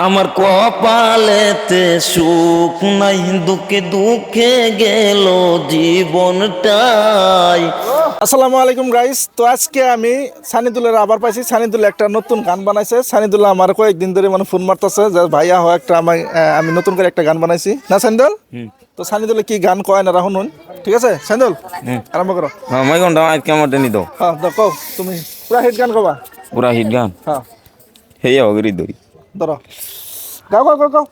আমার কপালেতে সুখ নাই, দুঃখে দুঃখে গেল জীবনটাই। আসসালামু আলাইকুম গাইস। তো আজকে আমি সানিদুলের আবার পাইছি। সানিদুল একটা নতুন গান বানাইছে। সানিদুল আমার কয়েকদিন ধরে মানে ফোন মারতেছে যে ভাইয়া হয় একটা আমি নতুন করে একটা গান বানাইছি না সানিদুল। তো সানিদুলে কি গান কয় না রাহুন, ঠিক আছে সানিদুল আরম্ভ করো। হ্যাঁ মাই ঘন্টা আজকে আমার টেনি দাও। হ্যাঁ তো কও, তুমি পুরা হিট গান কবা। পুরা হিট গান। হ্যাঁ হেই অগরি দই। ধরো, গাও গাও গাও গাও।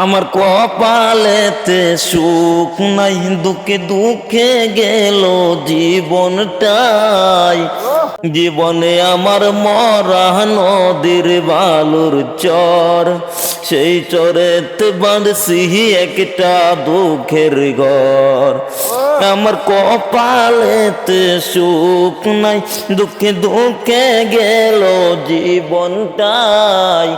আমার কপালেতে সুখ নাই, দুঃখে দুঃখে গেল জীবনটাই। জীবনে আমার মরা নদীর বালুর চর, সেই চরেতে বাঁধছি একটা দুঃখের ঘর। আমার কপালেতে সুখ নাই, দুঃখে দুঃখে গেল জীবনটাই।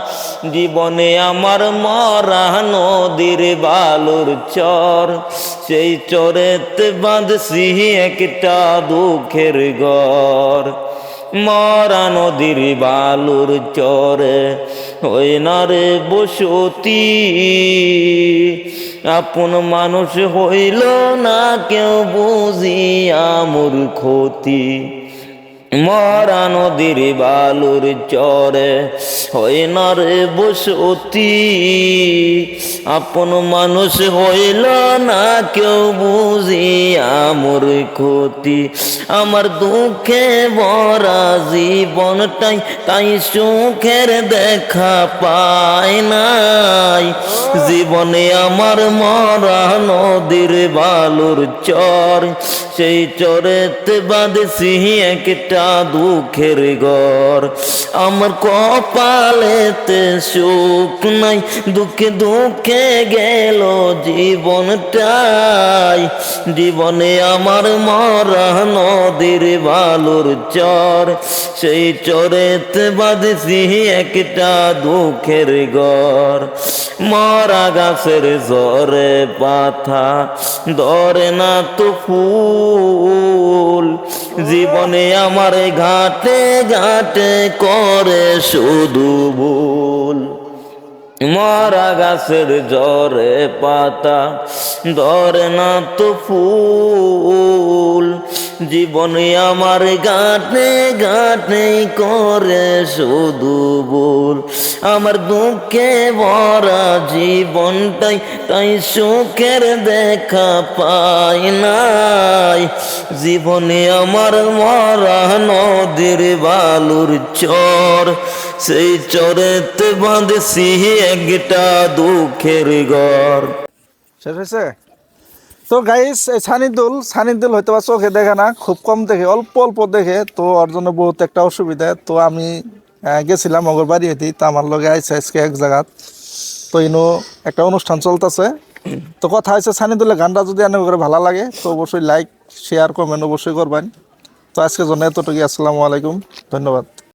জীবনে আমার মরা নদীর বালুর চর, সেই চরেতে বাঁধছি একটা দুঃখের ঘর। মরা নদীর বালুর চরে ওই না রে বসতি, আপন মানুষ হইল না কেউ বুঝিয়া মোর ক্ষতি। মরা নদীর বালুর চরে হয় না রে বসতি, আপন মানুষ হইল না কেউ বুঝিয়া মোর ক্ষতি। আমার দুঃখে ভরা জীবনটাই, তাই সুখের দেখা পায় নাই। জীবনে আমার মরা নদীর বালুর চর, সেই চরেতে বাঁধছি একটা দুঃখের ঘর। আমার কপালেতে সুখ নাই, দুঃখে দুঃখে গেল জীবনটাই। জীবনে আমার মরা নদীর বালুর চর, সেই চরেতে বাঁধছি একটা দুঃখের ঘর। মরা গাছের ঝরে পাতা ধরে না তো ফুল, জীবনে আমার ঘাটে ঘাটে করে শুধু ভুল। মরা গাছের ঝরে পাতা ধরে না তো ফুল, জীবনে আমার ঘাটে ঘাটে করে শুধু ভুল। আমার দুঃখে ভরা জীবনটাই, তাই সুখের দেখা পাই নাই। জীবনে আমার মরা নদীর বালুর চর, সেই চরেতে বাঁধছি একটা দুঃখের ঘর। শেষ হয়েছে? তো গাইস, এই সানিদুল হয়তো বা চোখে দেখে না, খুব কম দেখে, অল্প অল্প দেখে। তো ওর জন্য বহুত একটা অসুবিধা। তো আমি গেছিলাম ওর বাড়ি হইতে, তো আমার লগে আইসে আজকে এক জায়গাত। তো ইনো একটা অনুষ্ঠান চলতেছে। তো কথা হয়েছে সানিদুলের গানটা যদি আনে করে ভালো লাগে তো অবশ্যই লাইক শেয়ার কমেন্ট অবশ্যই করবেন। তো আজকের জন্য এতটুকু। আসসালামু আলাইকুম, ধন্যবাদ।